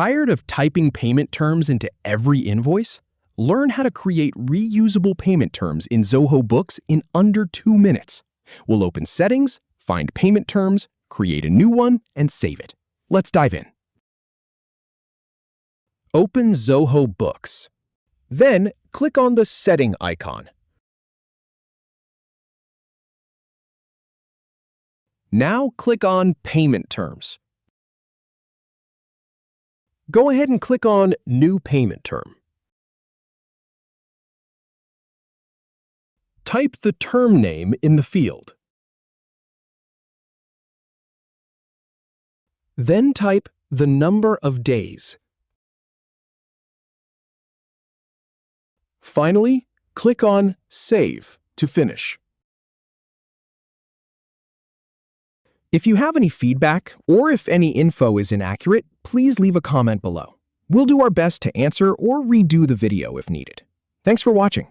Tired of typing payment terms into every invoice? Learn how to create reusable payment terms in Zoho Books in under 2 minutes. We'll open Settings, find Payment Terms, create a new one, and save it. Let's dive in. Open Zoho Books. Then, click on the Setting icon. Now click on Payment Terms. Go ahead and click on New Payment Term. Type the term name in the field. Then type the number of days. Finally, click on Save to finish. If you have any feedback or if any info is inaccurate, please leave a comment below. We'll do our best to answer or redo the video if needed. Thanks for watching.